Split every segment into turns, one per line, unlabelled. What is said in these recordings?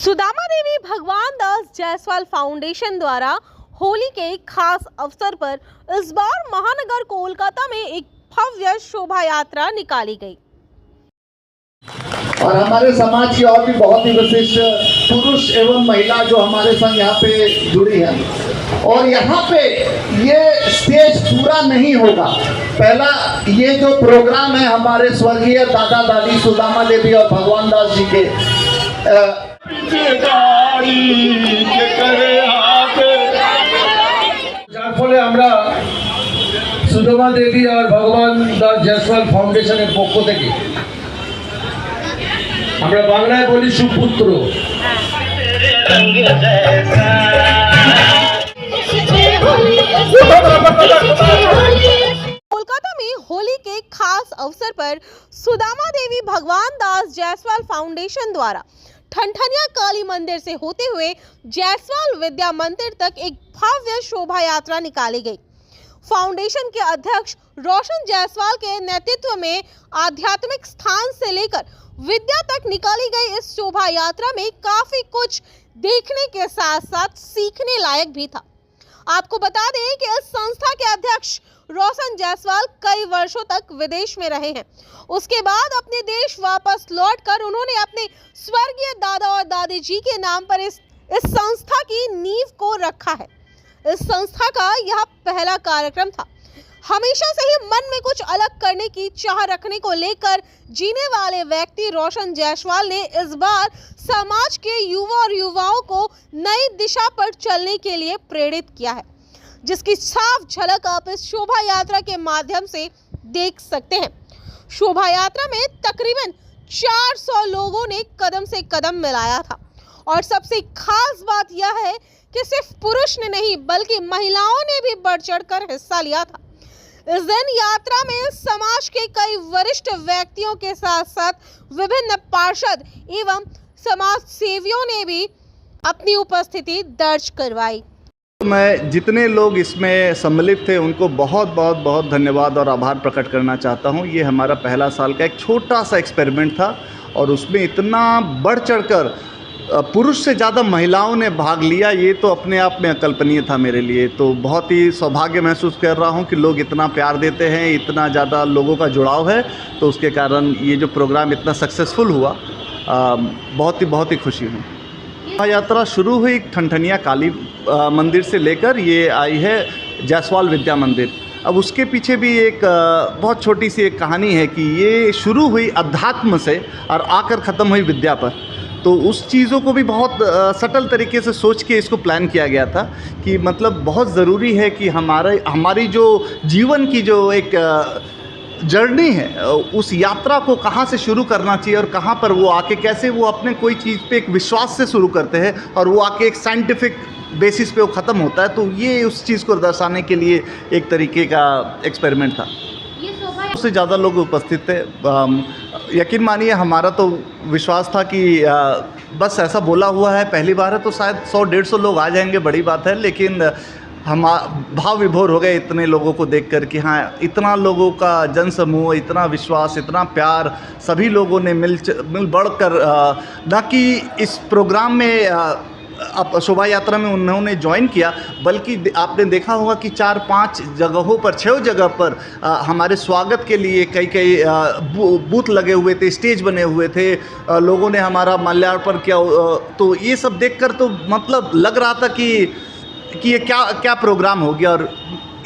सुदामा देवी भगवान दास जायसवाल फाउंडेशन द्वारा होली के खास अवसर पर इस बार महानगर कोलकाता में एक भव्य शोभा यात्रा निकाली गई
और हमारे समाज की और भी बहुत ही विशिष्ट पुरुष एवं महिला जो हमारे संग यहाँ पे जुड़ी हैं। और यहाँ पे ये स्टेज पूरा नहीं होगा। पहला ये जो प्रोग्राम है हमारे स्वर्गीय दादा दादी सुदामा देवी और भगवान दास जी के
যার ফলে আমরা সুদামা দেবী আর ভগবান দাস জয়সওয়াল ফাউন্ডেশনের পক্ষ থেকে আমরা বাংলায় বলি সুপুত্র।
कोलकाता में होली के खास अवसर पर सुदामा देवी भगवान दास जायसवाल फाउंडेशन द्वारा ठनठनिया काली मंदिर से होते हुए जायसवाल विद्या मंदिर तक एक भव्य शोभा यात्रा निकाली गई। फाउंडेशन के अध्यक्ष रोशन जायसवाल के नेतृत्व में आध्यात्मिक स्थान से लेकर विद्या तक निकाली गई इस शोभा यात्रा में काफी कुछ देखने के साथ साथ सीखने लायक भी था। आपको बता दें कि इस संस्था के अध्यक्ष रोशन जायसवाल कई वर्षों तक विदेश में रहे हैं। उसके बाद अपने देश वापस लौटकर उन्होंने अपने स्वर्गीय दादा और दादी जी के नाम पर इस संस्था की नींव को रखा है। इस संस्था का यह पहला कार्यक्रम था। हमेशा से ही मन में कुछ अलग करने की चाह रखने को लेकर जीने वाले व्यक्ति रोशन जायसवाल ने इस बार समाज के युवा और युवाओं को नई दिशा पर चलने के लिए प्रेरित किया है, जिसकी साफ झलक आप इस शोभा यात्रा के माध्यम से देख सकते हैं। शोभा यात्रा में तकरीबन 400 लोगों ने कदम से कदम मिलाया था और सबसे खास बात यह है कि सिर्फ पुरुष ने नहीं बल्कि महिलाओं ने भी बढ़ चढ़कर हिस्सा लिया था। इस दिन यात्रा में समाज के कई वरिष्ठ व्यक्तियों के साथ साथ विभिन्न पार्षद एवं समाज सेवियों ने भी अपनी उपस्थिति दर्ज करवाई।
मैं जितने लोग इसमें सम्मिलित थे उनको बहुत बहुत बहुत धन्यवाद और आभार प्रकट करना चाहता हूं। ये हमारा पहला साल का एक छोटा सा एक्सपेरिमेंट था और उसमें इतना बढ़ चढ़कर पुरुष से ज़्यादा महिलाओं ने भाग लिया, ये तो अपने आप में अकल्पनीय था मेरे लिए। तो बहुत ही सौभाग्य महसूस कर रहा हूँ कि लोग इतना प्यार देते हैं, इतना ज़्यादा लोगों का जुड़ाव है, तो उसके कारण ये जो प्रोग्राम इतना सक्सेसफुल हुआ, बहुत ही खुशी हूँ। यात्रा शुरू हुई ठनठनिया काली मंदिर से लेकर ये आई है जायसवाल विद्या मंदिर। अब उसके पीछे भी एक बहुत छोटी सी एक कहानी है कि ये शुरू हुई अध्यात्म से और आकर ख़त्म हुई विद्या पर। तो उस चीज़ों को भी बहुत सटल तरीके से सोच के इसको प्लान किया गया था कि मतलब बहुत ज़रूरी है कि हमारी जो जीवन की जो एक जर्नी है उस यात्रा को कहाँ से शुरू करना चाहिए और कहाँ पर वो आके कैसे वो अपने कोई चीज़ पे एक विश्वास से शुरू करते हैं और वो आके एक साइंटिफिक बेसिस पे वो ख़त्म होता है। तो ये उस चीज़ को दर्शाने के लिए एक तरीके का एक्सपेरिमेंट था। उससे ज़्यादा लोग उपस्थित थे। यकीन मानिए हमारा तो विश्वास था कि बस ऐसा बोला हुआ है, पहली बार है तो शायद 100-150 लोग आ जाएंगे, बड़ी बात है। लेकिन हम भाव विभोर हो गए इतने लोगों को देखकर कि हाँ, इतना लोगों का जनसमूह, इतना विश्वास, इतना प्यार, सभी लोगों ने मिल बढ़कर न कि इस प्रोग्राम में अब शोभा यात्रा में उन्होंने ज्वाइन किया, बल्कि आपने देखा होगा कि 4-5 जगहों पर 6 जगह पर हमारे स्वागत के लिए कई बूथ लगे हुए थे, स्टेज बने हुए थे, लोगों ने हमारा माल्यार्पण किया। तो ये सब देखकर तो मतलब लग रहा था कि ये क्या प्रोग्राम हो गया। और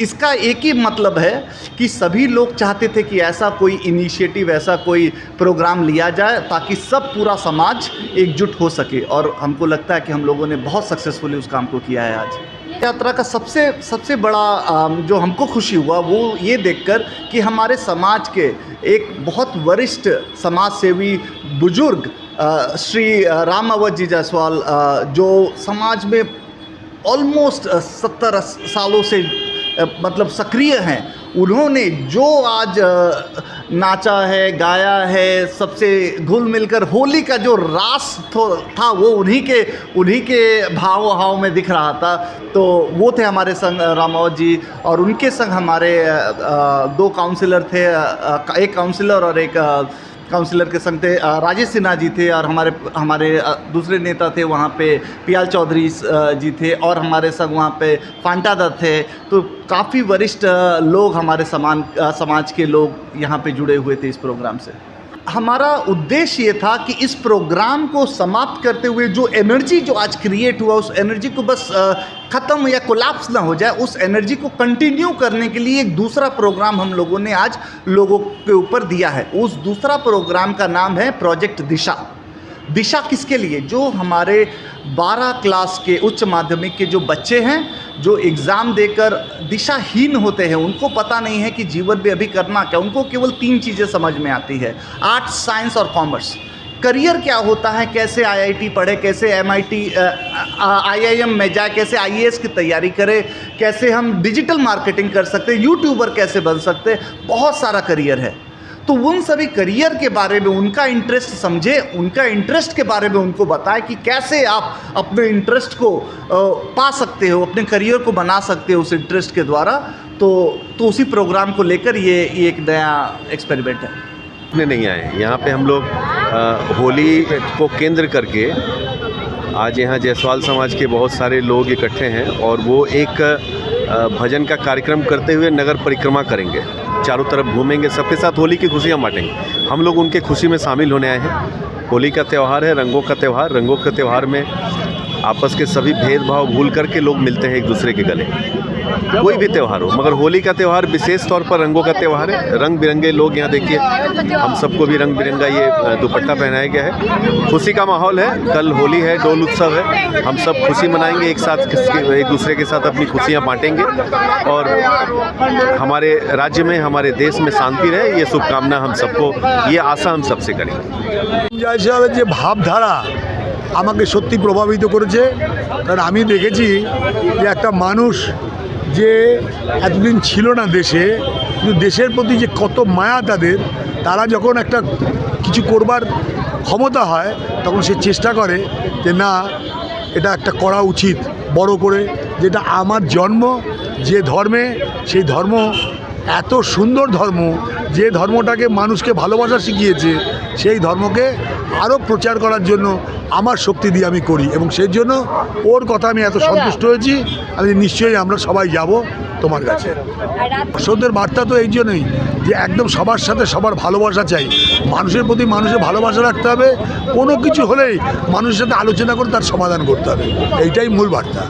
इसका एक ही मतलब है कि सभी लोग चाहते थे कि ऐसा कोई इनिशिएटिव, ऐसा कोई प्रोग्राम लिया जाए ताकि सब पूरा समाज एकजुट हो सके। और हमको लगता है कि हम लोगों ने बहुत सक्सेसफुली उस काम को किया है। आज यात्रा का सबसे बड़ा जो हमको खुशी हुआ वो ये देखकर कि हमारे समाज के एक बहुत वरिष्ठ समाज सेवी बुजुर्ग श्री राम अवध जी जायसवाल, जो समाज में ऑलमोस्ट 70 सालों से मतलब सक्रिय हैं, उन्होंने जो आज नाचा है, गाया है, सबसे घुल मिलकर होली का जो रास था वो उन्हीं के भाव में दिख रहा था। तो वो थे हमारे संग रामावत जी और उनके संग हमारे 2 काउंसिलर थे, एक काउंसिलर और एक काउंसिलर के संग थे, राजेश सिन्हा जी थे, और हमारे दूसरे नेता थे वहाँ पे पियाल चौधरी जी थे, और हमारे संग वहाँ पे फांटा दत्त थे। तो काफ़ी वरिष्ठ लोग, हमारे समाज के लोग यहाँ पे जुड़े हुए थे इस प्रोग्राम से। हमारा उद्देश्य ये था कि इस प्रोग्राम को समाप्त करते हुए जो एनर्जी जो आज क्रिएट हुआ, उस एनर्जी को बस ख़त्म या कोलैप्स ना हो जाए, उस एनर्जी को कंटिन्यू करने के लिए एक दूसरा प्रोग्राम हम लोगों ने आज लोगों के ऊपर दिया है। उस दूसरा प्रोग्राम का नाम है प्रोजेक्ट दिशा। दिशा किसके लिए? जो हमारे 12 क्लास के उच्च माध्यमिक के जो बच्चे हैं, जो एग्ज़ाम देकर दिशाहीन होते हैं, उनको पता नहीं है कि जीवन में अभी करना क्या। उनको केवल 3 चीज़ें समझ में आती है, आर्ट्स, साइंस और कॉमर्स। करियर क्या होता है, कैसे IIT पढ़े, कैसे MIT IIM में जाए, कैसे IAS की तैयारी करें, कैसे हम डिजिटल मार्केटिंग कर सकते हैं, यूट्यूबर कैसे बन सकते हैं, बहुत सारा करियर है। तो उन सभी करियर के बारे में उनका इंटरेस्ट समझे, उनका इंटरेस्ट के बारे में उनको बताएं कि कैसे आप अपने इंटरेस्ट को पा सकते हो, अपने करियर को बना सकते हो उस इंटरेस्ट के द्वारा। तो उसी प्रोग्राम को लेकर ये एक नया एक्सपेरिमेंट है।
नहीं आए यहाँ पे हम लोग होली को केंद्र करके आज यहाँ जायसवाल समाज के बहुत सारे लोग इकट्ठे हैं, और वो एक भजन का कार्यक्रम करते हुए नगर परिक्रमा करेंगे, चारों तरफ घूमेंगे, सबके साथ होली की खुशियाँ बांटेंगे। हम लोग उनके खुशी में शामिल होने आए हैं। होली का त्यौहार है, रंगों का त्यौहार। रंगों के त्यौहार में आपस के सभी भेदभाव भूल करके लोग मिलते हैं एक दूसरे के गले, कोई भी त्यौहार हो, मगर होली का त्यौहार विशेष तौर पर रंगों का त्यौहार है। रंग बिरंगे लोग यहाँ देखिए, हम सबको भी रंग बिरंगा ये दुपट्टा पहनाया गया है। खुशी का माहौल है, कल होली है, डोल उत्सव है, हम सब खुशी मनाएंगे, एक साथ एक दूसरे के साथ अपनी खुशियाँ बांटेंगे, और हमारे राज्य में, हमारे देश में शांति रहे, ये शुभकामना हम सबको, ये आशा हम सबसे करेंगे।
জয়সওয়ালের যে ভাবধারা আমাকে সত্যি প্রভাবিত করেছে। কারণ আমি দেখেছি যে একটা মানুষ যে এতদিন ছিল না দেশে, কিন্তু দেশের প্রতি যে কত মায়া তাদের, তারা যখন একটা কিছু করবার ক্ষমতা হয় তখন সে চেষ্টা করে যে না, এটা একটা করা উচিত বড় করে, যেটা আমার জন্ম, যে ধর্মে, সেই ধর্ম এত সুন্দর ধর্ম, যে ধর্মটাকে মানুষকে ভালোবাসা শিখিয়েছে, সেই ধর্মকে আরও প্রচার করার জন্য আমার শক্তি দিয়ে আমি করি, এবং সেই জন্য ওর কথা আমি এত সন্তুষ্ট হয়েছি। আমি নিশ্চয়ই আমরা সবাই যাব তোমার কাছে। বসন্তের বার্তা তো এই জন্যই যে একদম সবার সাথে সবার ভালোবাসা চাই, মানুষের প্রতি মানুষের ভালোবাসা রাখতে হবে, কোনো কিছু হলেই মানুষের সাথে আলোচনা করে তার সমাধান করতে হবে, এইটাই মূল বার্তা।